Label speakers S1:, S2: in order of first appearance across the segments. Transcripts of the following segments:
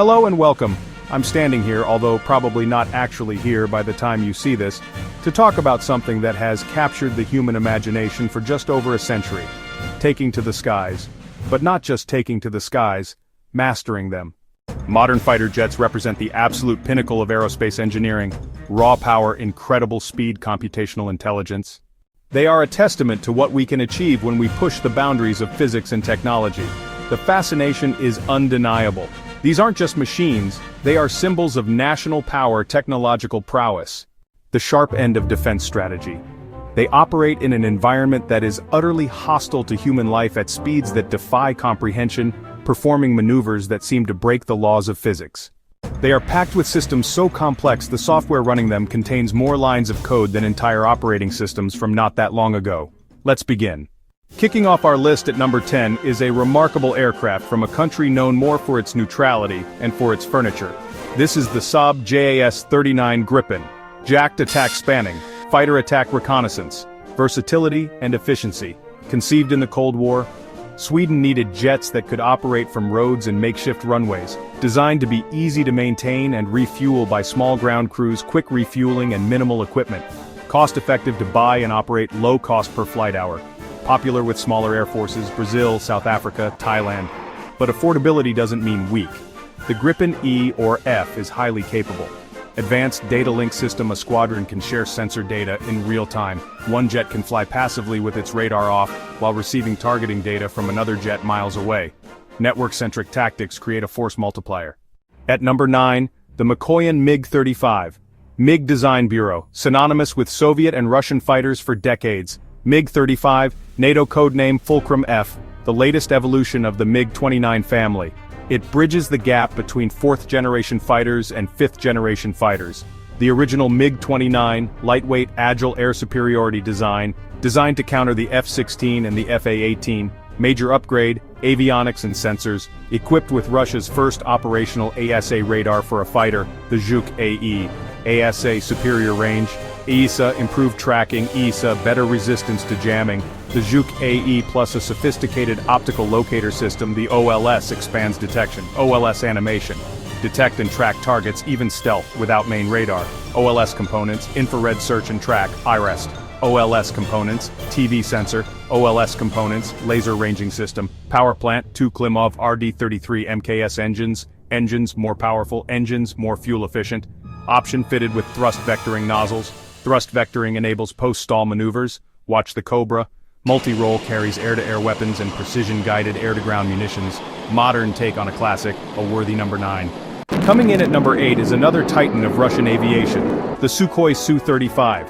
S1: Hello and welcome. I'm standing here, although probably not actually here by the time you see this, to talk about something that has captured the human imagination for just over a century. Taking to the skies. But not just taking to the skies, mastering them. Modern fighter jets represent the absolute pinnacle of aerospace engineering. Raw power, incredible speed, computational intelligence. They are a testament to what we can achieve when we push the boundaries of physics and technology. The fascination is undeniable. These aren't just machines, they are symbols of national power, technological prowess. The sharp end of defense strategy. They operate in an environment that is utterly hostile to human life at speeds that defy comprehension, performing maneuvers that seem to break the laws of physics. They are packed with systems so complex the software running them contains more lines of code than entire operating systems from not that long ago. Let's begin. Kicking off our list at number 10 is a remarkable aircraft from a country known more for its neutrality and for its furniture. This is the Saab JAS-39 Gripen. Jacked attack spanning, fighter attack reconnaissance, versatility and efficiency. Conceived in the Cold War, Sweden needed jets that could operate from roads and makeshift runways, designed to be easy to maintain and refuel by small ground crews, quick refueling and minimal equipment. Cost-effective to buy and operate, low cost per flight hour. Popular with smaller air forces, Brazil, South Africa, Thailand. But affordability doesn't mean weak. The Gripen E or F is highly capable. Advanced data link system, a squadron can share sensor data in real time. One jet can fly passively with its radar off, while receiving targeting data from another jet miles away. Network-centric tactics create a force multiplier. At number 9, the Mikoyan MiG-35. MiG Design Bureau, synonymous with Soviet and Russian fighters for decades. MiG-35, NATO codename Fulcrum F, the latest evolution of the MiG-29 family. It bridges the gap between 4th-generation fighters and 5th-generation fighters. The original MiG-29, lightweight, agile air superiority design, designed to counter the F-16 and the FA-18, major upgrade, avionics and sensors, equipped with Russia's first operational ASA radar for a fighter, the Zhuk-AE. ASA superior range, ESA improved tracking, ESA better resistance to jamming. The Zhuk-AE plus a sophisticated optical locator system, the OLS expands detection, OLS animation. Detect and track targets, even stealth, without main radar. OLS components, infrared search and track, IREST. OLS components, TV sensor, OLS components, laser ranging system, power plant, 2 Klimov RD-33 MKS engines more powerful, engines more fuel efficient. Option fitted with thrust vectoring nozzles. Thrust vectoring enables post-stall maneuvers. Watch the Cobra. Multi-role carries air-to-air weapons and precision-guided air-to-ground munitions. Modern take on a classic, a worthy number 9. Coming in at number 8 is another titan of Russian aviation, the Sukhoi Su-35.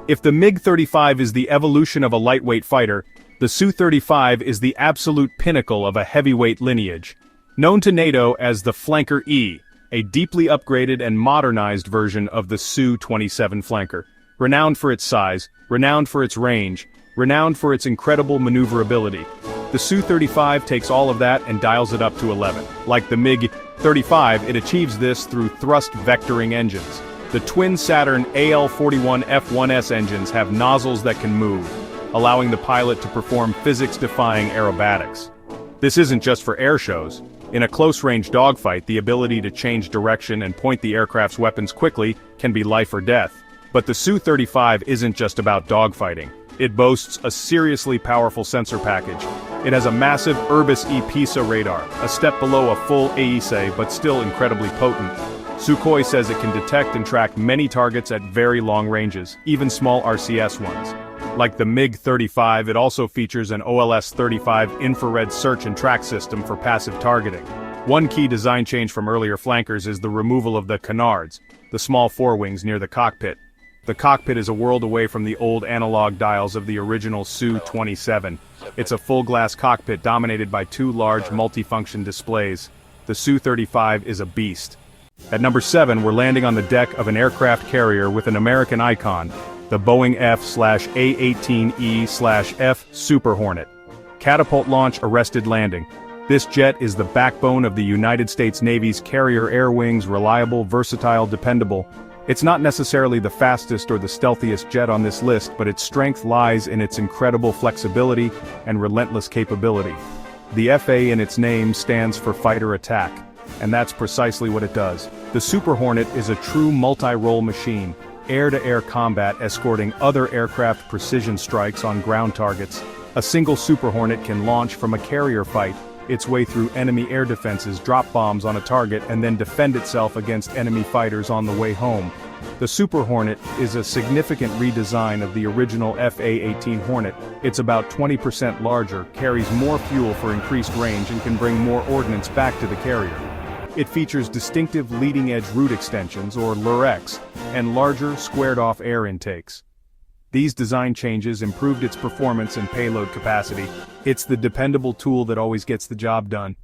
S1: If the MiG-35 is the evolution of a lightweight fighter, the Su-35 is the absolute pinnacle of a heavyweight lineage. Known to NATO as the Flanker E, a deeply upgraded and modernized version of the Su-27 Flanker. Renowned for its size, renowned for its range, renowned for its incredible maneuverability. The Su-35 takes all of that and dials it up to 11. Like the MiG-35, it achieves this through thrust vectoring engines. The twin Saturn AL-41 F1S engines have nozzles that can move, allowing the pilot to perform physics-defying aerobatics. This isn't just for air shows. In a close-range dogfight, the ability to change direction and point the aircraft's weapons quickly can be life or death. But the Su-35 isn't just about dogfighting. It boasts a seriously powerful sensor package. It has a massive Urbis E-PISA radar, a step below a full AESA but still incredibly potent. Sukhoi says it can detect and track many targets at very long ranges, even small RCS ones. Like the MiG-35, it also features an OLS-35 infrared search and track system for passive targeting. One key design change from earlier flankers is the removal of the canards, the small forewings near the cockpit. The cockpit is a world away from the old analog dials of the original Su-27. It's a full-glass cockpit dominated by 2 large multifunction displays. The Su-35 is a beast. At number 7, we're landing on the deck of an aircraft carrier with an American icon, the Boeing F/A-18E/F Super Hornet. Catapult launch, arrested landing. This jet is the backbone of the United States Navy's carrier air wings, reliable, versatile, dependable. It's not necessarily the fastest or the stealthiest jet on this list, but its strength lies in its incredible flexibility and relentless capability. The FA in its name stands for fighter attack. and that's precisely what it does. The Super Hornet is a true multi-role machine, air-to-air combat escorting other aircraft precision strikes on ground targets. A single Super Hornet can launch from a carrier fight, its way through enemy air defenses, drop bombs on a target, and then defend itself against enemy fighters on the way home. The Super Hornet is a significant redesign of the original FA-18 Hornet. It's about 20% larger, carries more fuel for increased range, and can bring more ordnance back to the carrier. It features distinctive leading-edge root extensions, or LREX, and larger, squared-off air intakes. These design changes improved its performance and payload capacity. It's the dependable tool that always gets the job done.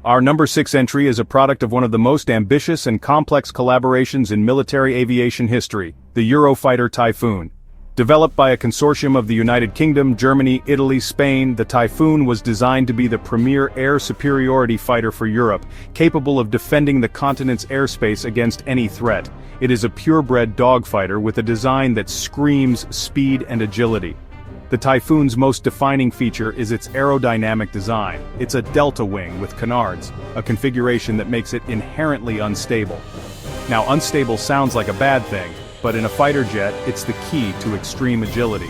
S1: Our number 6 entry is a product of one of the most ambitious and complex collaborations in military aviation history, the Eurofighter Typhoon. Developed by a consortium of the United Kingdom, Germany, Italy, Spain, the Typhoon was designed to be the premier air superiority fighter for Europe, capable of defending the continent's airspace against any threat. It is a purebred dogfighter with a design that screams speed and agility. The Typhoon's most defining feature is its aerodynamic design. It's a delta wing with canards, a configuration that makes it inherently unstable. Now, unstable sounds like a bad thing, but in a fighter jet, it's the key to extreme agility.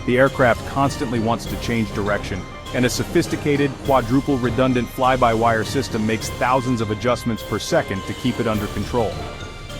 S1: The aircraft constantly wants to change direction, and a sophisticated, quadruple redundant fly-by-wire system makes thousands of adjustments per second to keep it under control.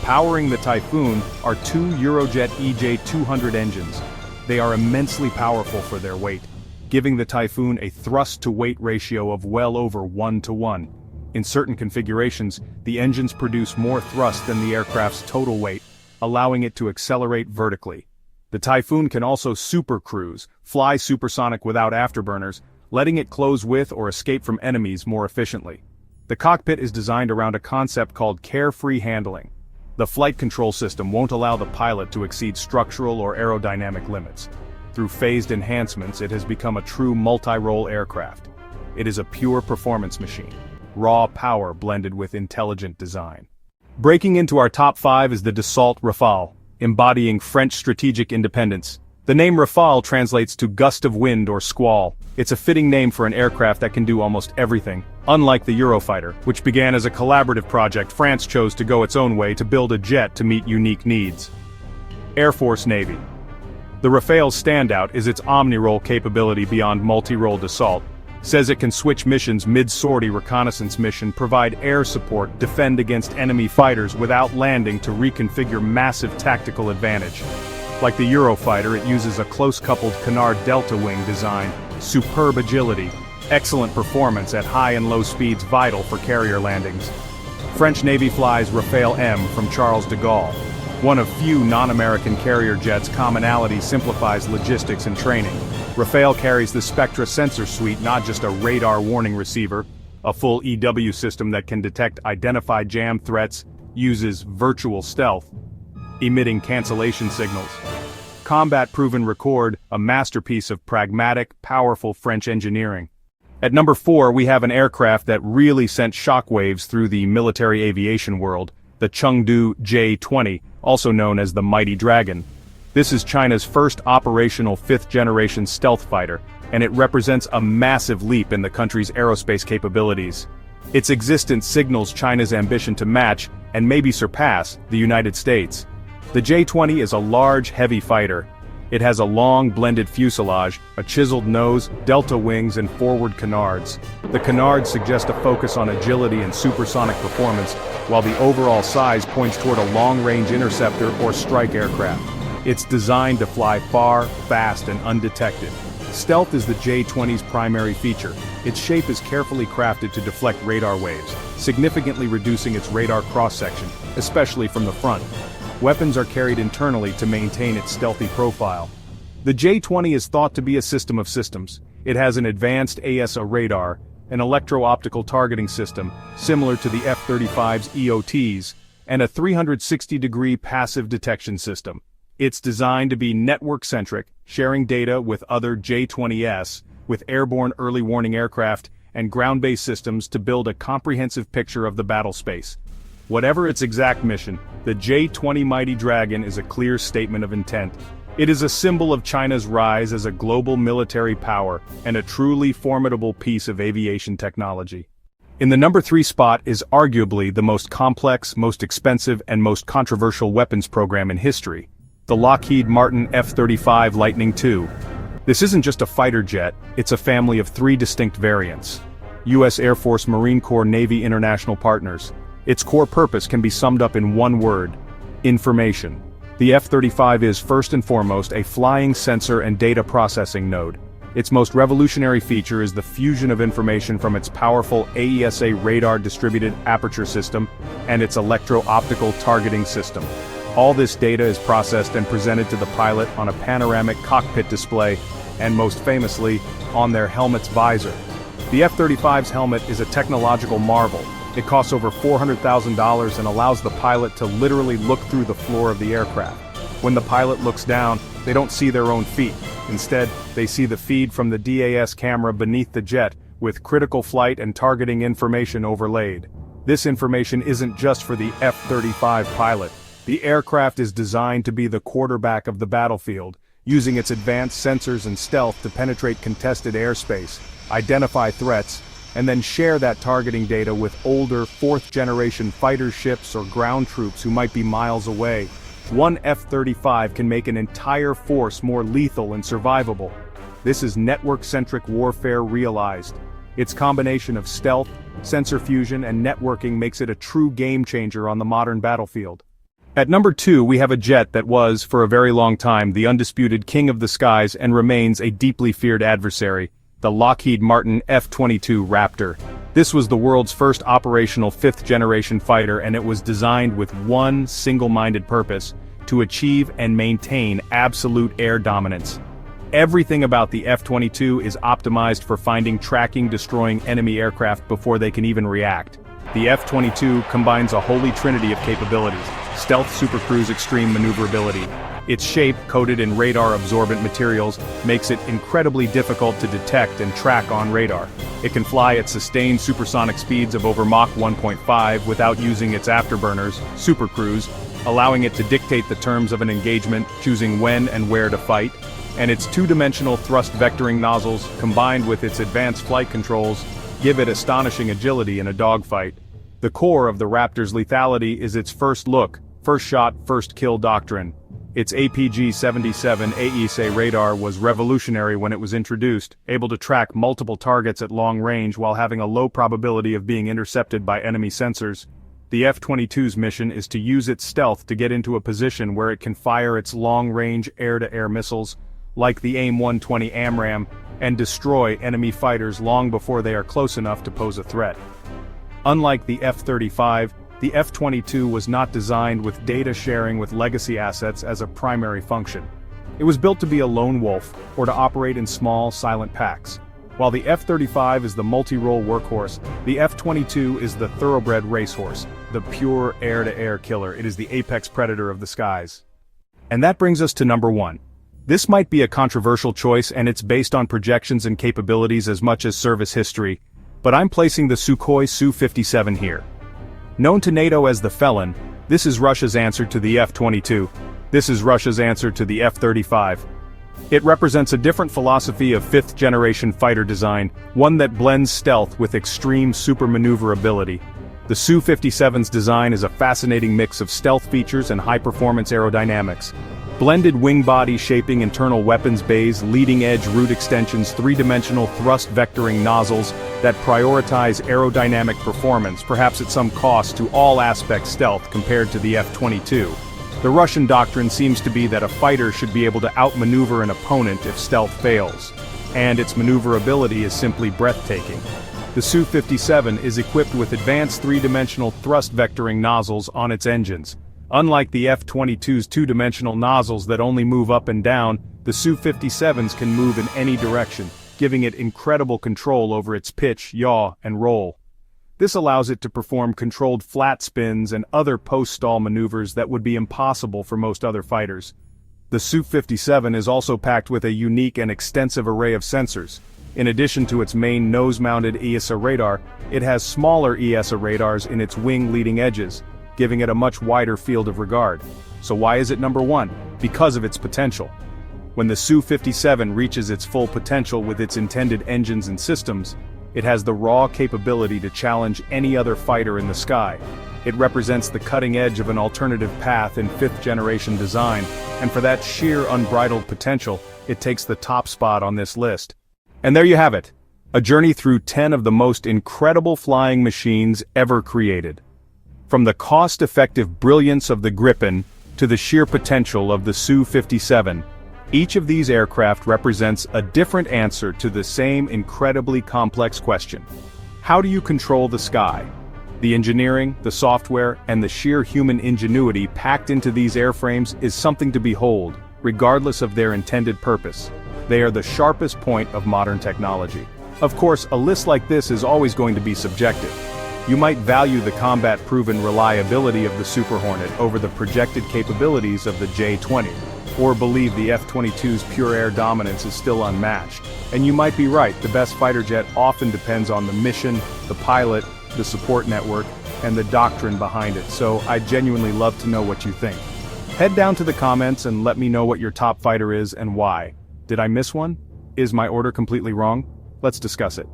S1: Powering the Typhoon are 2 Eurojet EJ200 engines. They are immensely powerful for their weight, giving the Typhoon a thrust-to-weight ratio of well over 1:1. In certain configurations, the engines produce more thrust than the aircraft's total weight, allowing it to accelerate vertically. The Typhoon can also supercruise, fly supersonic without afterburners, letting it close with or escape from enemies more efficiently. The cockpit is designed around a concept called carefree handling. The flight control system won't allow the pilot to exceed structural or aerodynamic limits. Through phased enhancements, it has become a true multi-role aircraft. It is a pure performance machine, raw power blended with intelligent design. Breaking into our top 5 is the Dassault Rafale, embodying French strategic independence. The name Rafale translates to gust of wind or squall. It's a fitting name for an aircraft that can do almost everything. Unlike the Eurofighter, which began as a collaborative project, France chose to go its own way to build a jet to meet unique needs. Air Force Navy. The Rafale's standout is its omni-role capability beyond multi-role Dassault. Says it can switch missions mid-sortie reconnaissance mission, provide air support, defend against enemy fighters without landing to reconfigure massive tactical advantage. Like the Eurofighter, it uses a close-coupled canard delta wing design, superb agility, excellent performance at high and low speeds vital for carrier landings. French Navy flies Rafale M from Charles de Gaulle. One of few non-American carrier jets, commonality simplifies logistics and training. Rafale carries the Spectra sensor suite, not just a radar warning receiver, a full EW system that can detect identified jam threats, uses virtual stealth, emitting cancellation signals. Combat-proven Record, a masterpiece of pragmatic, powerful French engineering. At number 4, we have an aircraft that really sent shockwaves through the military aviation world, the Chengdu J-20, also known as the Mighty Dragon. This is China's first operational 5th-generation stealth fighter, and it represents a massive leap in the country's aerospace capabilities. Its existence signals China's ambition to match, and maybe surpass, the United States. The J-20 is a large, heavy fighter. It has a long, blended fuselage, a chiseled nose, delta wings, and forward canards. The canards suggest a focus on agility and supersonic performance, while the overall size points toward a long-range interceptor or strike aircraft. It's designed to fly far, fast, and undetected. Stealth is the J-20's primary feature. Its shape is carefully crafted to deflect radar waves, significantly reducing its radar cross-section, especially from the front. Weapons are carried internally to maintain its stealthy profile. The J-20 is thought to be a system of systems. It has an advanced AESA radar, an electro-optical targeting system, similar to the F-35's EOTs, and a 360-degree passive detection system. It's designed to be network-centric, sharing data with other J-20s, with airborne early warning aircraft, and ground-based systems to build a comprehensive picture of the battle space. Whatever its exact mission, the J-20 Mighty Dragon is a clear statement of intent. It is a symbol of China's rise as a global military power and a truly formidable piece of aviation technology. In the number 3 spot is arguably the most complex, most expensive, and most controversial weapons program in history, the Lockheed Martin F-35 Lightning II. This isn't just a fighter jet, it's a family of 3 distinct variants. U.S. Air Force, Marine Corps, Navy international partners. Its core purpose can be summed up in one word: information. The F-35 is first and foremost a flying sensor and data processing node. Its most revolutionary feature is the fusion of information from its powerful AESA radar distributed aperture system and its electro-optical targeting system. All this data is processed and presented to the pilot on a panoramic cockpit display, and most famously, on their helmet's visor. The F-35's helmet is a technological marvel. It costs over $400,000 and allows the pilot to literally look through the floor of the aircraft. When the pilot looks down, they don't see their own feet. Instead, they see the feed from the DAS camera beneath the jet, with critical flight and targeting information overlaid. This information isn't just for the F-35 pilot. The aircraft is designed to be the quarterback of the battlefield, using its advanced sensors and stealth to penetrate contested airspace, identify threats, and then share that targeting data with older, 4th-generation fighter ships or ground troops who might be miles away. One F-35 can make an entire force more lethal and survivable. This is network-centric warfare realized. Its combination of stealth, sensor fusion, and networking makes it a true game-changer on the modern battlefield. At number 2 we have a jet that was, for a very long time, the undisputed king of the skies and remains a deeply feared adversary, the Lockheed Martin F-22 Raptor. This was the world's first operational 5th-generation fighter, and it was designed with one single-minded purpose: to achieve and maintain absolute air dominance. Everything about the F-22 is optimized for finding, tracking, destroying enemy aircraft before they can even react. The F-22 combines a holy trinity of capabilities: stealth, supercruise, extreme maneuverability. Its shape, coated in radar-absorbent materials, makes it incredibly difficult to detect and track on radar. It can fly at sustained supersonic speeds of over Mach 1.5 without using its afterburners, supercruise, allowing it to dictate the terms of an engagement, choosing when and where to fight. And its 2-dimensional thrust vectoring nozzles, combined with its advanced flight controls, give it astonishing agility in a dogfight. The core of the Raptor's lethality is its first look, first shot, first kill doctrine. Its APG-77 AESA radar was revolutionary when it was introduced, able to track multiple targets at long range while having a low probability of being intercepted by enemy sensors. The F-22's mission is to use its stealth to get into a position where it can fire its long-range air-to-air missiles, like the AIM-120 AMRAAM, and destroy enemy fighters long before they are close enough to pose a threat. Unlike the F-35, the F-22 was not designed with data sharing with legacy assets as a primary function. It was built to be a lone wolf, or to operate in small, silent packs. While the F-35 is the multi-role workhorse, the F-22 is the thoroughbred racehorse, the pure air-to-air killer. It is the apex predator of the skies. And that brings us to number 1. This might be a controversial choice, and it's based on projections and capabilities as much as service history, but I'm placing the Sukhoi Su-57 here. Known to NATO as the Felon, this is Russia's answer to the F-22. This is Russia's answer to the F-35. It represents a different philosophy of 5th-generation fighter design, one that blends stealth with extreme supermaneuverability. The Su-57's design is a fascinating mix of stealth features and high-performance aerodynamics. Blended wing body shaping, internal weapons bays, leading-edge root extensions, 3-dimensional thrust vectoring nozzles that prioritize aerodynamic performance, perhaps at some cost to all aspect stealth compared to the F-22. The Russian doctrine seems to be that a fighter should be able to outmaneuver an opponent if stealth fails, and its maneuverability is simply breathtaking. The Su-57 is equipped with advanced 3-dimensional thrust vectoring nozzles on its engines. Unlike the F-22's 2-dimensional nozzles that only move up and down, the Su-57's can move in any direction, giving it incredible control over its pitch, yaw, and roll. This allows it to perform controlled flat spins and other post-stall maneuvers that would be impossible for most other fighters. The Su-57 is also packed with a unique and extensive array of sensors. In addition to its main nose-mounted ESA radar, it has smaller ESA radars in its wing leading edges, giving it a much wider field of regard. So why is it number 1? Because of its potential. When the Su-57 reaches its full potential with its intended engines and systems, It has the raw capability to challenge any other fighter in the sky. It represents the cutting edge of an alternative path in fifth-generation design, and for that sheer unbridled potential, it takes the top spot on this list. And there you have it, a journey through 10 of the most incredible flying machines ever created. From the cost-effective brilliance of the Gripen to the sheer potential of the Su-57, each of these aircraft represents a different answer to the same incredibly complex question. How do you control the sky? The engineering, the software, and the sheer human ingenuity packed into these airframes is something to behold, regardless of their intended purpose. They are the sharpest point of modern technology. Of course, a list like this is always going to be subjective. You might value the combat-proven reliability of the Super Hornet over the projected capabilities of the J-20, or believe the F-22's pure air dominance is still unmatched. And you might be right, the best fighter jet often depends on the mission, the pilot, the support network, and the doctrine behind it, so I'd genuinely love to know what you think. Head down to the comments and let me know what your top fighter is and why. Did I miss one? Is my order completely wrong? Let's discuss it.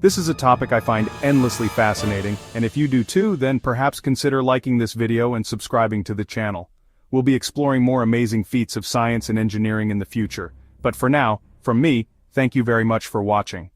S1: This is a topic I find endlessly fascinating, and if you do too, then perhaps consider liking this video and subscribing to the channel. We'll be exploring more amazing feats of science and engineering in the future. But for now, from me, thank you very much for watching.